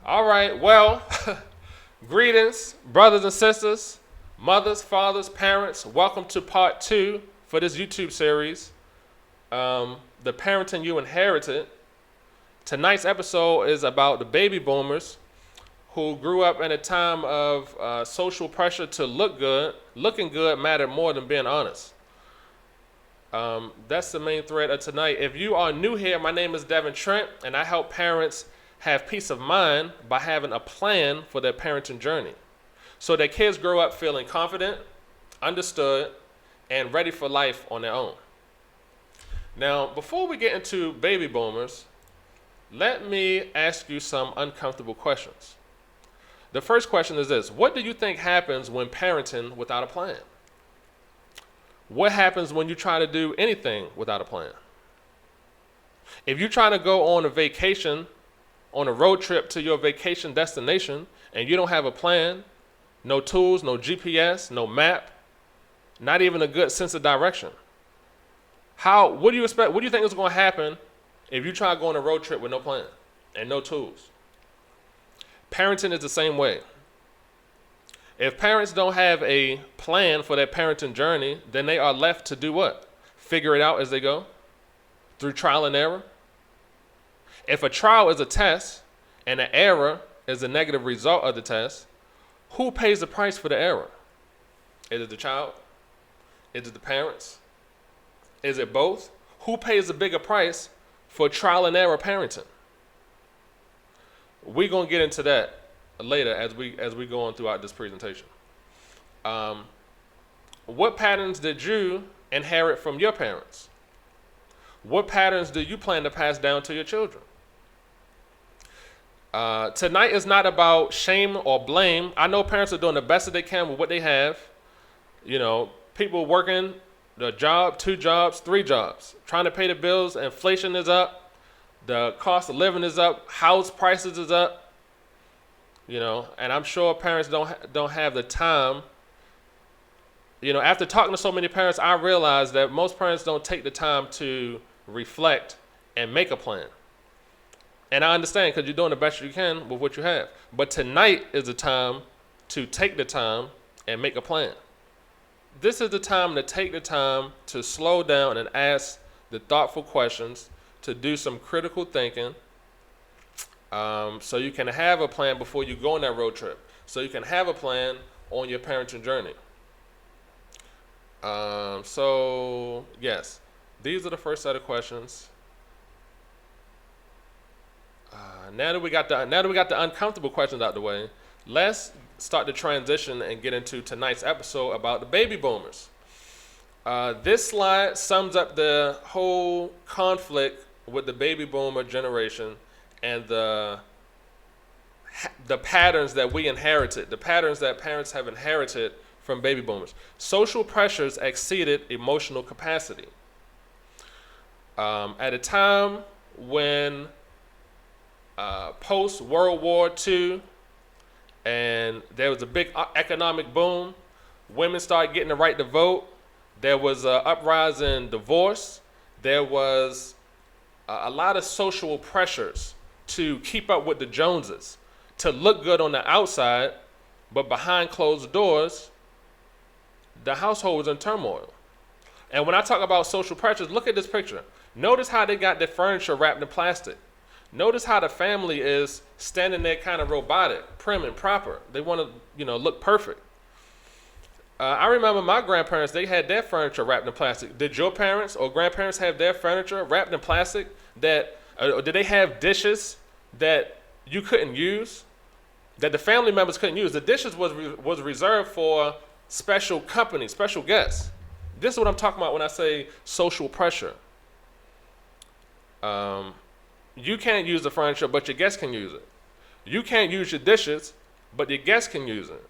All right, well, greetings, brothers and sisters, mothers, fathers, parents. Welcome to part two for this YouTube series, The Parenting You Inherited. Tonight's episode is about the baby boomers who grew up in a time of social pressure to look good. Looking good mattered more than being honest. That's the main thread of tonight. If you are new here, my name is Devin Trent, and I help parents have peace of mind by having a plan for their parenting journey so that kids grow up feeling confident, understood, and ready for life on their own. Now, before we get into baby boomers, let me ask you some uncomfortable questions. The first question is this: what do you think happens when parenting without a plan? What happens when you try to do anything without a plan? If you try to go on a vacation, on a road trip to your vacation destination, and you don't have a plan, no tools, no GPS, no map, not even a good sense of direction, what do you expect? What do you think is going to happen if you try to go on a road trip with no plan and no tools? Parenting is the same way. If parents don't have a plan for their parenting journey, then they are left to do what? Figure it out as they go, through trial and error. If a trial is a test and an error is a negative result of the test, who pays the price for the error? Is it the child? Is it the parents? Is it both? Who pays the bigger price for trial and error parenting? We're going to get into that later as we go on throughout this presentation. What patterns did you inherit from your parents? What patterns do you plan to pass down to your children? Tonight is not about shame or blame. I know parents are doing the best that they can with what they have. You know, people working a job, 2 jobs, 3 jobs, trying to pay the bills. Inflation is up. The cost of living is up. House prices is up. You know, and I'm sure parents don't have the time. You know, after talking to so many parents, I realized that most parents don't take the time to reflect and make a plan. And I understand, because you're doing the best you can with what you have. But tonight is the time to take the time and make a plan. This is the time to take the time to slow down and ask the thoughtful questions, to do some critical thinking, so you can have a plan before you go on that road trip. So you can have a plan on your parenting journey. So yes, these are the first set of questions. Now that we got the uncomfortable questions out the way, let's start the transition and get into tonight's episode about the baby boomers. This slide sums up the whole conflict with the baby boomer generation and the patterns that we inherited, the patterns that parents have inherited from baby boomers. Social pressures exceeded emotional capacity. At a time when post-World War II, and there was a big economic boom, women started getting the right to vote. There was an uprising in divorce. There was a lot of social pressures to keep up with the Joneses, to look good on the outside, but behind closed doors, the household was in turmoil. And when I talk about social pressures, look at this picture. Notice how they got their furniture wrapped in plastic. Notice how the family is standing there kind of robotic, prim and proper. They want to, look perfect. I remember my grandparents, they had their furniture wrapped in plastic. Did your parents or grandparents have their furniture wrapped in plastic? Did they have dishes that you couldn't use, that the family members couldn't use? The dishes was reserved for special company, special guests. This is what I'm talking about when I say social pressure. You can't use the furniture, but your guests can use it. You can't use your dishes, but your guests can use it.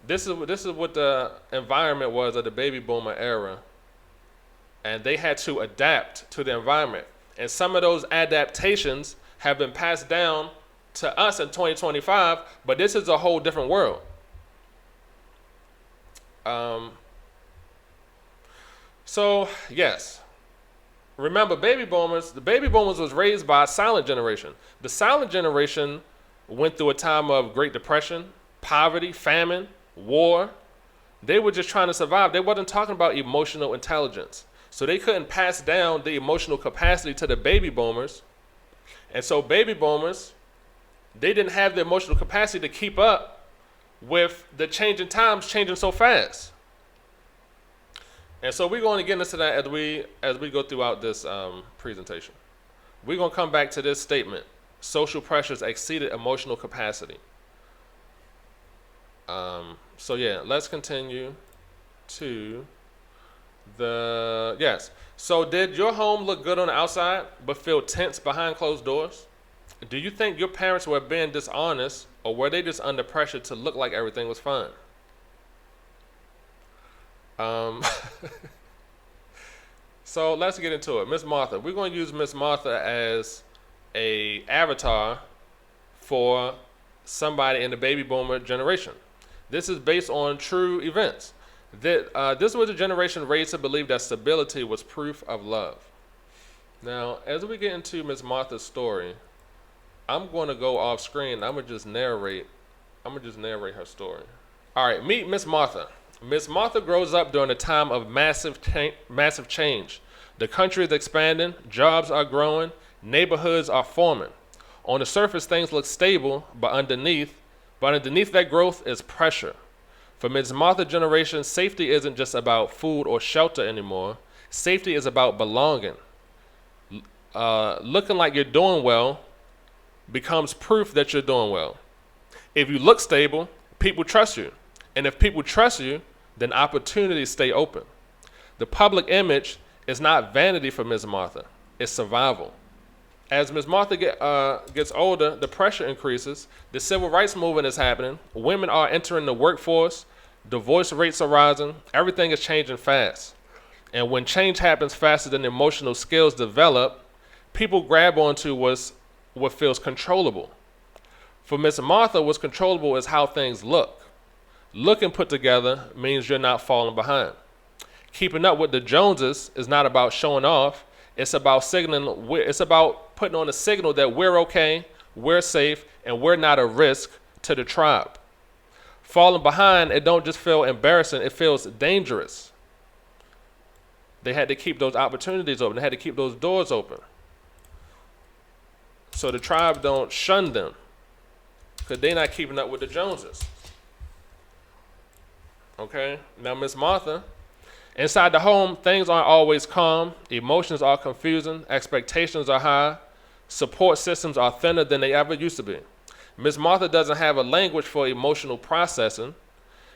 This is what the environment was of the baby boomer era, and they had to adapt to the environment. And some of those adaptations have been passed down to us in 2025, but this is a whole different world. So yes, remember, the baby boomers was raised by a silent generation. The silent generation went through a time of Great Depression, poverty, famine, war. They were just trying to survive. They wasn't talking about emotional intelligence. So they couldn't pass down the emotional capacity to the baby boomers. And so baby boomers, they didn't have the emotional capacity to keep up with the changing times changing so fast. And so we're going to get into that as we go throughout this presentation. We're going to come back to this statement. Social pressures exceeded emotional capacity. So yeah, let's continue to yes. So did your home look good on the outside but feel tense behind closed doors? Do you think your parents were being dishonest, or were they just under pressure to look like everything was fine? So let's get into it. Miss Martha. We're going to use Miss Martha as a avatar for somebody in the baby boomer generation. This is based on true events. This was a generation raised to believe that stability was proof of love. Now, as we get into Miss Martha's story, I'm going to go off screen. I'm going to just narrate her story. All right, meet Miss Martha. Miss Martha grows up during a time of massive change. The country is expanding, jobs are growing, neighborhoods are forming. On the surface, things look stable, but underneath that growth is pressure. For Miss Martha's generation, safety isn't just about food or shelter anymore. Safety is about belonging. Looking like you're doing well becomes proof that you're doing well. If you look stable, people trust you. And if people trust you, then opportunities stay open. The public image is not vanity for Ms. Martha, it's survival. As Ms. Martha gets older, the pressure increases. The civil rights movement is happening. Women are entering the workforce. Divorce rates are rising. Everything is changing fast. And when change happens faster than emotional skills develop, people grab onto what feels controllable. For Ms. Martha, what's controllable is how things look. Looking put together means you're not falling behind. Keeping up with the Joneses is not about showing off. It's about signaling. It's about putting on a signal that we're okay, we're safe, and we're not a risk to the tribe. Falling behind, it don't just feel embarrassing, it feels dangerous. They had to keep those opportunities open. They had to keep those doors open. So the tribe don't shun them, because they're not keeping up with the Joneses. Okay? Now, Miss Martha, inside the home, things aren't always calm. Emotions are confusing. Expectations are high. Support systems are thinner than they ever used to be. Miss Martha doesn't have a language for emotional processing.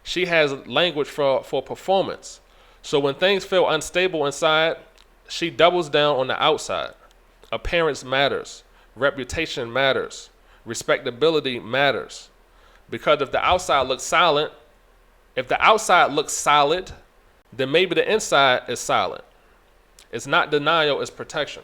She has language for performance. So when things feel unstable inside, she doubles down on the outside. Appearance matters. Reputation matters. Respectability matters. Because if the outside looks solid, then maybe the inside is silent. It's not denial, it's protection.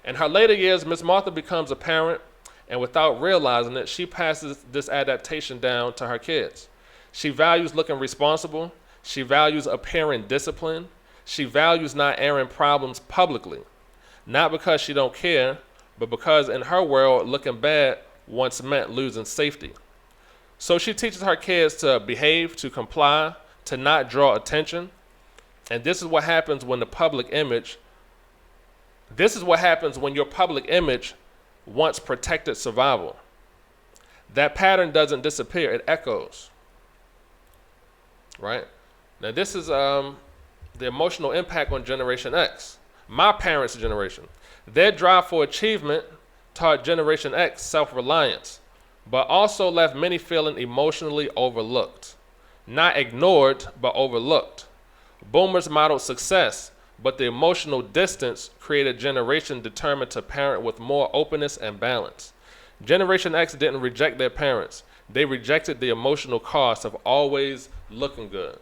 In her later years, Miss Martha becomes a parent, and without realizing it, she passes this adaptation down to her kids. She values looking responsible. She values appearing disciplined. She values not airing problems publicly. Not because she don't care, but because in her world, looking bad once meant losing safety. So she teaches her kids to behave, to comply, to not draw attention. And this is what happens when your public image once protected survival. That pattern doesn't disappear, it echoes. Right? Now this is the emotional impact on Generation X. My parents' generation. Their drive for achievement taught Generation X self-reliance, but also left many feeling emotionally overlooked. Not ignored, but overlooked. Boomers modeled success, but the emotional distance created a generation determined to parent with more openness and balance. Generation X didn't reject their parents. They rejected the emotional cost of always looking good.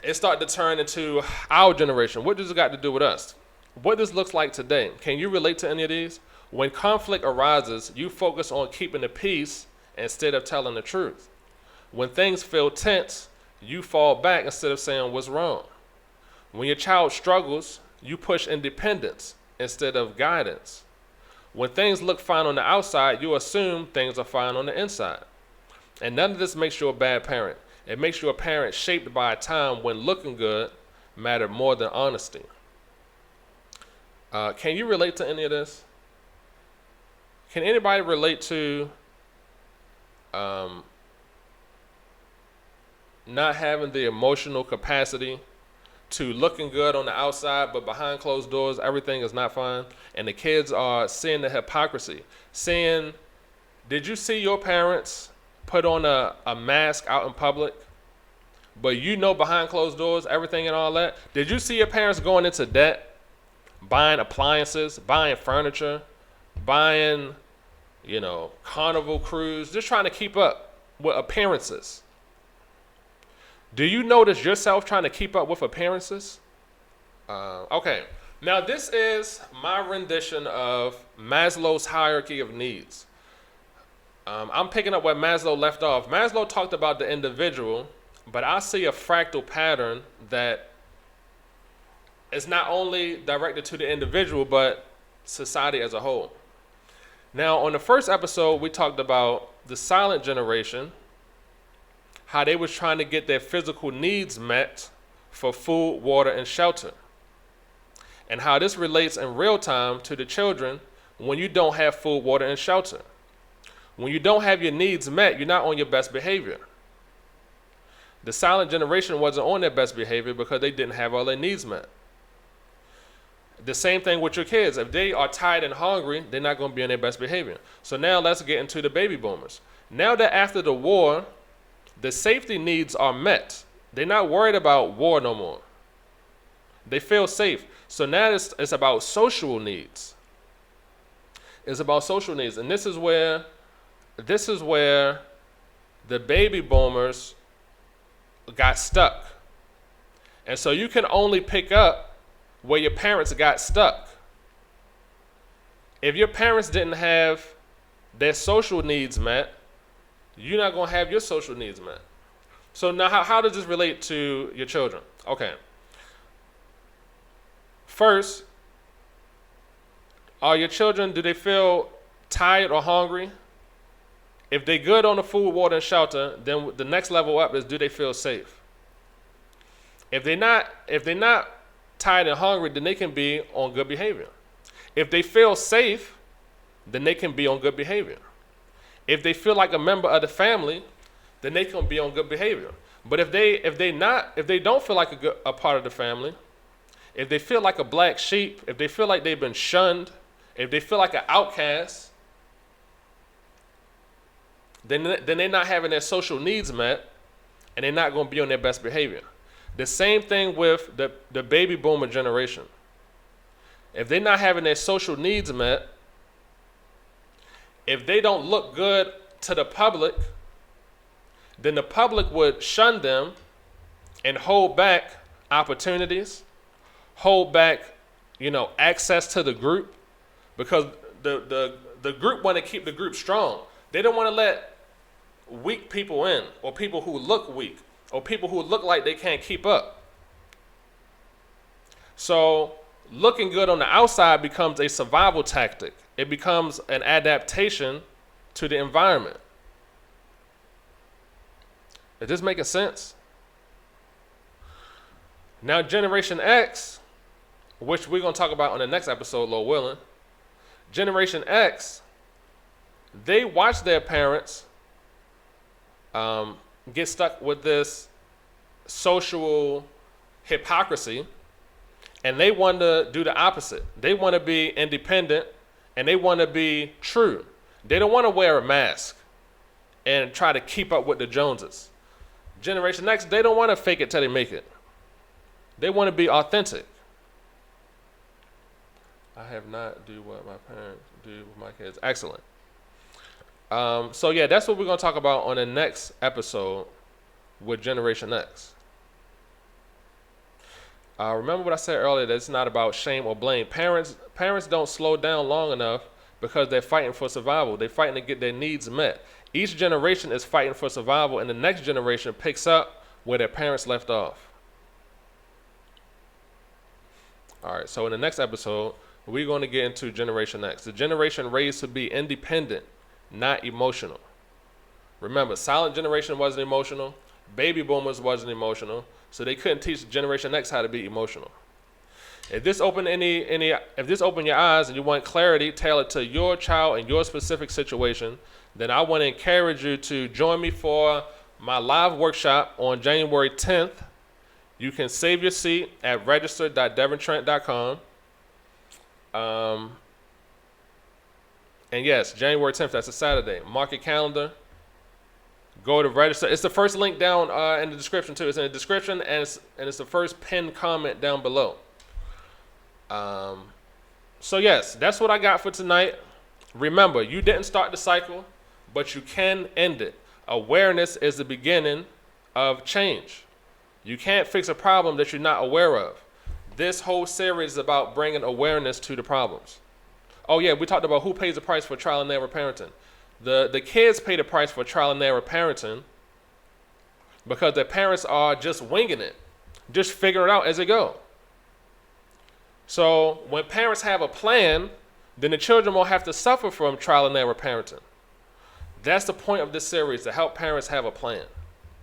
It started to turn into our generation. What does it got to do with us? What this looks like today. Can you relate to any of these? When conflict arises, you focus on keeping the peace instead of telling the truth. When things feel tense, you fall back instead of saying what's wrong. When your child struggles, you push independence instead of guidance. When things look fine on the outside, you assume things are fine on the inside. And none of this makes you a bad parent. It makes you a parent shaped by a time when looking good mattered more than honesty. Can you relate to any of this? Can anybody relate to not having the emotional capacity to looking good on the outside, but behind closed doors, everything is not fine? And the kids are seeing the hypocrisy. Did you see your parents put on a mask out in public, but you know behind closed doors, everything and all that? Did you see your parents going into debt, buying appliances, buying furniture, buying, Carnival cruise, just trying to keep up with appearances? Do you notice yourself trying to keep up with appearances? Okay, now this is my rendition of Maslow's hierarchy of needs. I'm picking up where Maslow left off. Maslow talked about the individual, but I see a fractal pattern that is not only directed to the individual, but society as a whole. Now, on the first episode, we talked about the silent generation, how they was trying to get their physical needs met for food, water, and shelter, and how this relates in real time to the children when you don't have food, water, and shelter. When you don't have your needs met, you're not on your best behavior. The silent generation wasn't on their best behavior because they didn't have all their needs met. The same thing with your kids. If they are tired and hungry, they're not going to be on their best behavior. So now let's get into the baby boomers. Now that after the war, the safety needs are met. They're not worried about war no more. They feel safe. So now it's about social needs. It's about social needs. And this is where the baby boomers got stuck. And so you can only pick up where your parents got stuck. If your parents didn't have their social needs met, you're not going to have your social needs met. So now how does this relate to your children? Okay. First, are your children, do they feel tired or hungry? If they're good on the food, water, and shelter, then the next level up is, do they feel safe? If they're not tired and hungry, then they can be on good behavior. If they feel safe, then they can be on good behavior. If they feel like a member of the family, then they can be on good behavior. But if they don't feel like a part of the family, if they feel like a black sheep, if they feel like they've been shunned, if they feel like an outcast, then they're not having their social needs met, and they're not going to be on their best behavior. The same thing with the baby boomer generation. If they're not having their social needs met, if they don't look good to the public, then the public would shun them and hold back opportunities, hold back, access to the group, because the group want to keep the group strong. They don't want to let weak people in, or people who look weak, or people who look like they can't keep up. So looking good on the outside becomes a survival tactic. It becomes an adaptation to the environment. Is this making sense? Now, Generation X, which we're going to talk about on the next episode, Lord willing. Generation X, they watch their parents get stuck with this social hypocrisy, and they want to do the opposite. They want to be independent, and they want to be true. They don't want to wear a mask and try to keep up with the Joneses. Generation X, they don't want to fake it till they make it. They want to be authentic. I have not do what my parents do with my kids. Excellent. So yeah, that's what we're going to talk about on the next episode with Generation X. Remember what I said earlier, that it's not about shame or blame. Parents don't slow down long enough because they're fighting for survival. They're fighting to get their needs met. Each generation is fighting for survival, and the next generation picks up where their parents left off. All right, so in the next episode, we're going to get into Generation X, the generation raised to be independent, not emotional. Remember, silent generation wasn't emotional, baby boomers wasn't emotional, so they couldn't teach Generation X how to be emotional. If this opened if this opened your eyes and you want clarity tailored to your child and your specific situation, then I want to encourage you to join me for my live workshop on January 10th. You can save your seat at register.devintrent.com. And yes, January 10th, that's a Saturday. Mark your calendar. Go to register. It's the first link down in the description too. It's in the description and it's the first pinned comment down below. So yes, that's what I got for tonight. Remember, you didn't start the cycle, but you can end it. Awareness is the beginning of change. You can't fix a problem that you're not aware of. This whole series is about bringing awareness to the problems. Oh yeah, we talked about who pays the price for trial and error parenting. The kids pay the price for trial and error parenting because their parents are just winging it, just figuring it out as they go. So when parents have a plan, then the children won't have to suffer from trial and error parenting. That's the point of this series, to help parents have a plan.